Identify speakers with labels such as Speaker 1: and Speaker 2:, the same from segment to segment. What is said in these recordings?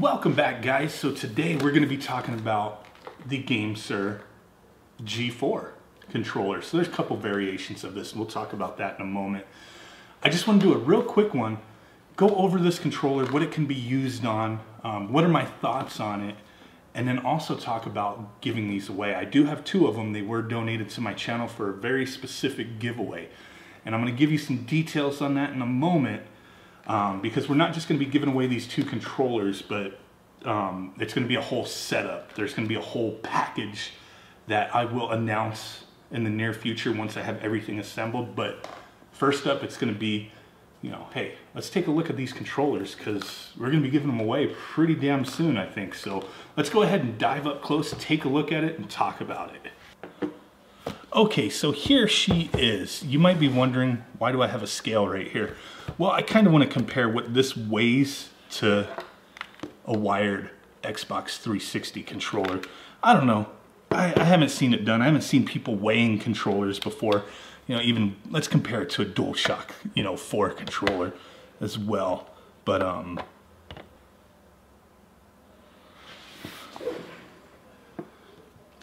Speaker 1: Welcome back, guys. So today we're going to be talking about the Gamesir G4 controller. So there's a couple variations of this and we'll talk about that in a moment. I just want to do a real quick one, go over this controller, what it can be used on, what are my thoughts on it, and then also talk about giving these away. I do have two of them. They were donated to my channel for a very specific giveaway. And I'm going to give you some details on that in a moment. Because we're not just going to be giving away these two controllers, but it's going to be a whole setup. There's going to be a whole package that I will announce in the near future once I have everything assembled. But first up, it's going to be, you know, hey, let's take a look at these controllers because we're going to be giving them away pretty damn soon, I think. So let's go ahead and dive up close, take a look at it, and talk about it. Okay, so here she is. You might be wondering, why do I have a scale right here? Well, I kind of want to compare what this weighs to a wired Xbox 360 controller. I don't know. I haven't seen it done. I haven't seen people weighing controllers before. You know, even, let's compare it to a DualShock, 4 controller as well. But,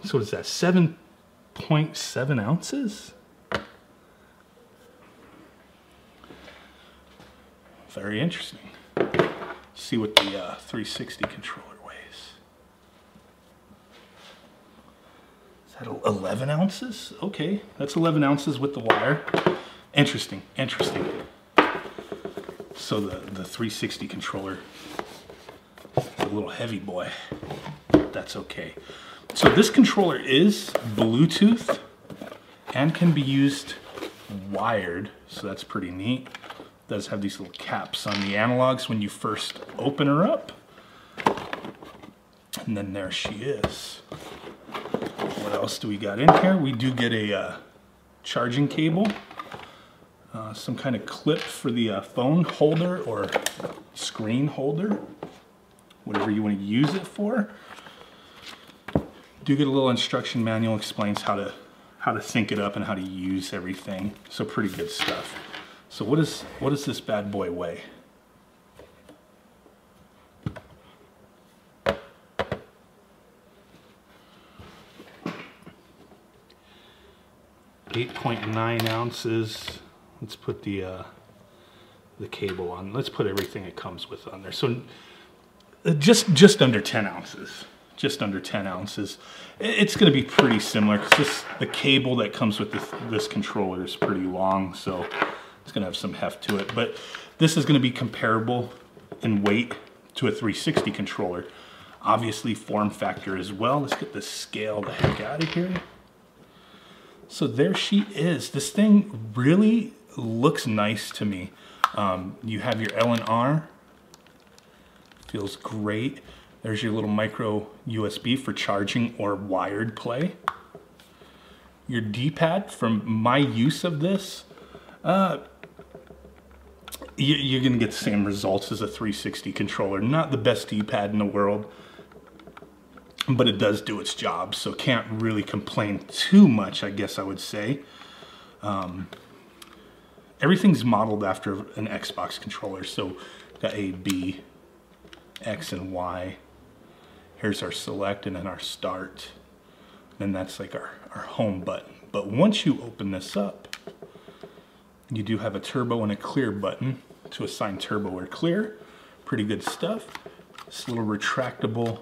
Speaker 1: so what is that, 7.7 ounces? Very interesting. See what the 360 controller weighs. Is that 11 ounces? Okay, that's 11 ounces with the wire. Interesting, interesting. So the 360 controller is a little heavy boy. That's okay. So this controller is Bluetooth and can be used wired, so that's pretty neat. It does have these little caps on the analogs when you first open her up. And then there she is. What else do we got in here? We do get a charging cable, some kind of clip for the phone holder or screen holder, whatever you want to use it for. Do get a little instruction manual, explains how to sync it up and how to use everything. So pretty good stuff. So what does this bad boy weigh? .9 ounces. Let's put the cable on. Let's put everything it comes with on there. So just under 10 ounces. Just under 10 ounces. It's going to be pretty similar because the cable that comes with this controller is pretty long, so it's going to have some heft to it. But this is going to be comparable in weight to a 360 controller. Obviously form factor as well. Let's get this scale the heck out of here. So there she is. This thing really looks nice to me. You have your L&R. Feels great. There's your little micro USB for charging or wired play. Your D-pad, from my use of this, you're going to get the same results as a 360 controller. Not the best D-pad in the world, but it does do its job, so can't really complain too much, I guess I would say. Everything's modeled after an Xbox controller, so got A, B, X, and Y. Here's our select and then our start. And that's like our home button. But once you open this up, you do have a turbo and a clear button to assign turbo or clear. Pretty good stuff. This little retractable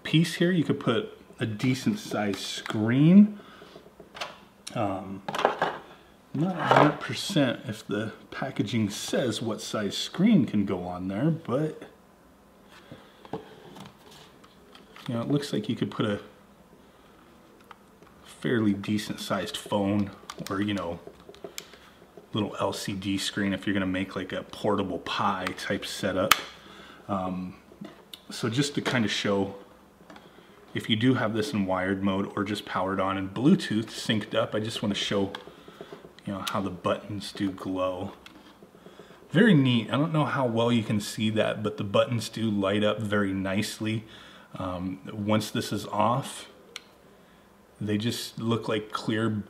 Speaker 1: piece here, you could put a decent sized screen. Not 100% if the packaging says what size screen can go on there, but it looks like you could put a fairly decent sized phone or, little LCD screen if you're going to make like a portable Pi type setup. So just to kind of show, if you do have this in wired mode or just powered on and Bluetooth synced up, I just want to show, how the buttons do glow. Very neat. I don't know how well you can see that, but the buttons do light up very nicely. Once this is off, they just look like clear,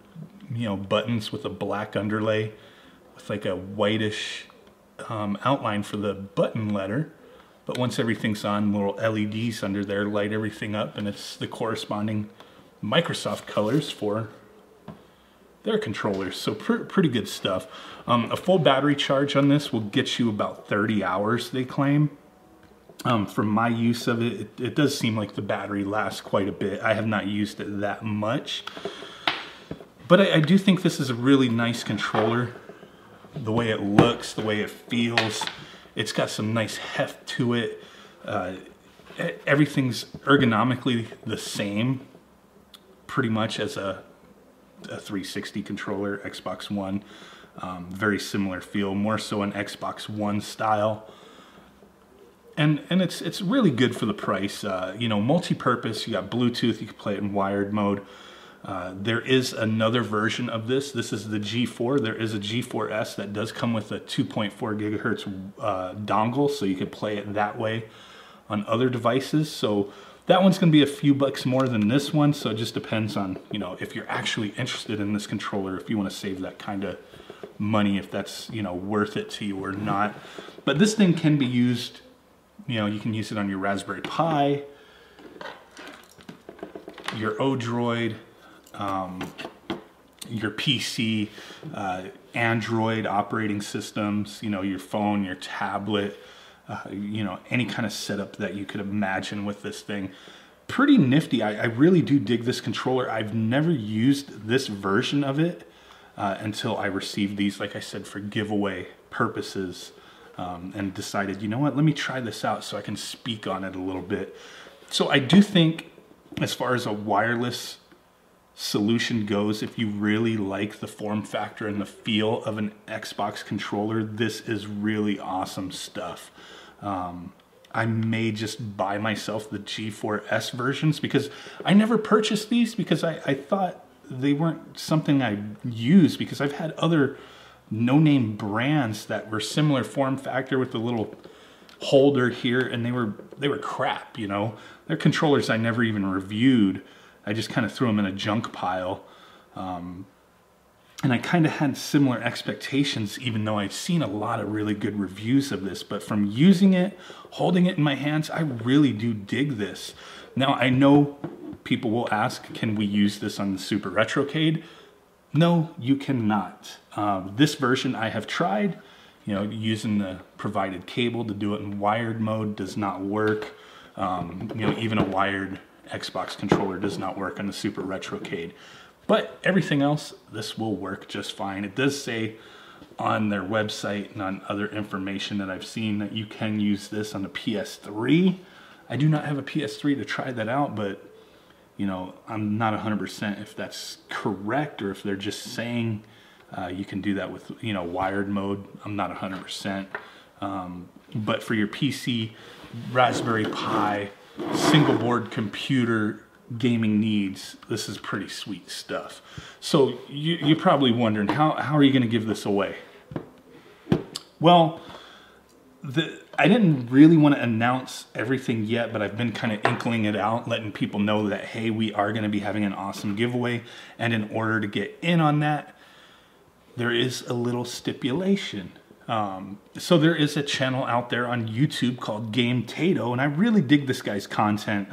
Speaker 1: buttons with a black underlay with like a whitish outline for the button letter. But once everything's on, little LEDs under there light everything up, and it's the corresponding Microsoft colors for their controllers. So pretty good stuff. A full battery charge on this will get you about 30 hours, they claim. From my use of it, it does seem like the battery lasts quite a bit. I have not used it that much. But I do think this is a really nice controller. The way it looks, the way it feels, it's got some nice heft to it. Everything's ergonomically the same, pretty much as a 360 controller, Xbox One. Very similar feel, more so an Xbox One style. And it's really good for the price. You know, multi-purpose, you got Bluetooth, you can play it in wired mode. There is another version of this. This is the G4. There is a G4S that does come with a 2.4 gigahertz dongle, so you could play it that way on other devices. So that one's gonna be a few bucks more than this one, so it just depends on, you know, if you're actually interested in this controller, if you wanna save that kind of money, if that's, you know, worth it to you or not. But this thing can be used, you know, you can use it on your Raspberry Pi, your Odroid, your PC, Android operating systems, you know, your phone, your tablet, you know, any kind of setup that you could imagine with this thing. Pretty nifty. I really do dig this controller. I've never used this version of it until I received these, like I said, for giveaway purposes, and decided, you know what, let me try this out so I can speak on it a little bit. So I do think, as far as a wireless solution goes, if you really like the form factor and the feel of an Xbox controller, this is really awesome stuff. I may just buy myself the G4S versions, because I never purchased these because I thought they weren't something I use, because I've had other no-name brands that were similar form factor with the little holder here, and they were crap, you know. They're controllers I never even reviewed. I just kind of threw them in a junk pile. And I kind of had similar expectations, even though I've seen a lot of really good reviews of this. But from using it, holding it in my hands, I really do dig this. Now, I know people will ask, can we use this on the Super Retrocade? No, you cannot. This version I have tried, you know, using the provided cable to do it in wired mode does not work. You know, even a wired Xbox controller does not work on the Super Retrocade. But everything else, this will work just fine. It does say on their website and on other information that I've seen that you can use this on the PS3. I do not have a PS3 to try that out, but you know, I'm not 100% if that's correct, or if they're just saying you can do that with, you know, wired mode. I'm not 100%. But for your PC, Raspberry Pi, single board computer gaming needs, this is pretty sweet stuff. So you're probably wondering, how are you going to give this away? Well, I didn't really want to announce everything yet, but I've been kind of inkling it out, letting people know that, hey, we are going to be having an awesome giveaway. And in order to get in on that, there is a little stipulation. So there is a channel out there on YouTube called Game Tato, and I really dig this guy's content.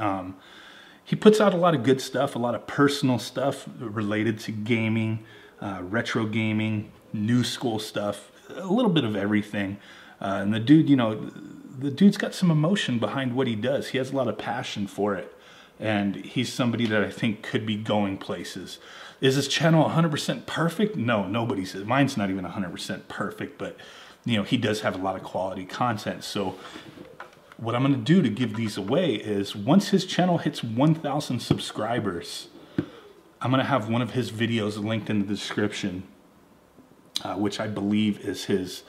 Speaker 1: He puts out a lot of good stuff, a lot of personal stuff related to gaming, retro gaming, new school stuff, a little bit of everything. And the dude, you know, the dude's got some emotion behind what he does. He has a lot of passion for it. And he's somebody that I think could be going places. Is this channel 100% perfect? No, nobody's. Mine's not even 100% perfect, but you know, he does have a lot of quality content. So what I'm going to do to give these away is, once his channel hits 1,000 subscribers, I'm going to have one of his videos linked in the description, which I believe is his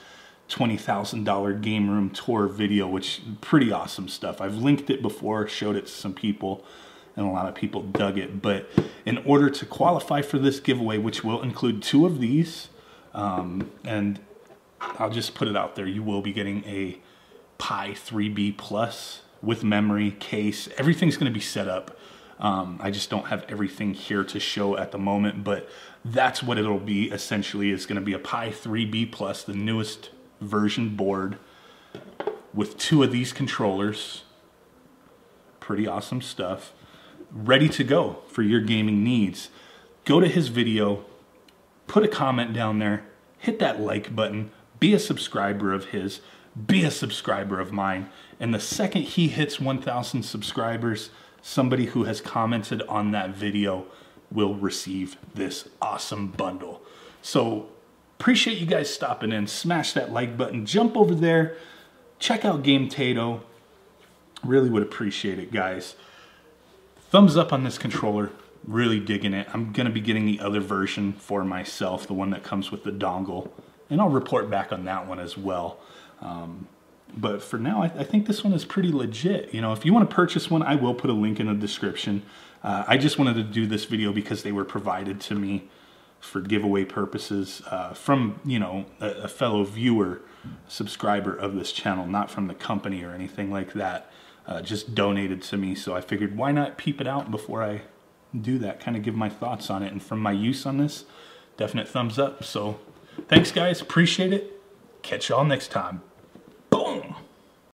Speaker 1: $20,000 game room tour video, which pretty awesome stuff. I've linked it before, showed it to some people, and a lot of people dug it. But in order to qualify for this giveaway, which will include 2 of these, and I'll just put it out there, you will be getting a Pi 3B Plus with memory, case. Everything's going to be set up. I just don't have everything here to show at the moment, but that's what it'll be. Essentially, it's going to be a Pi 3B Plus, the newest version board, with 2 of these controllers. Pretty awesome stuff. Ready to go for your gaming needs. Go to his video, put a comment down there, hit that like button, be a subscriber of his, be a subscriber of mine. And the second he hits 1,000 subscribers, somebody who has commented on that video will receive this awesome bundle. So appreciate you guys stopping in. Smash that like button, jump over there, check out Game Tato. Really would appreciate it, guys. Thumbs up on this controller. Really digging it. I'm going to be getting the other version for myself, the one that comes with the dongle, and I'll report back on that one as well. But for now, I think this one is pretty legit. You know, if you want to purchase one, I will put a link in the description. I just wanted to do this video because they were provided to me for giveaway purposes from, you know, a fellow viewer, subscriber of this channel, not from the company or anything like that. Just donated to me, so I figured why not peep it out before I do that, kind of give my thoughts on it. And from my use on this, definite thumbs up. So thanks guys, appreciate it. Catch y'all next time.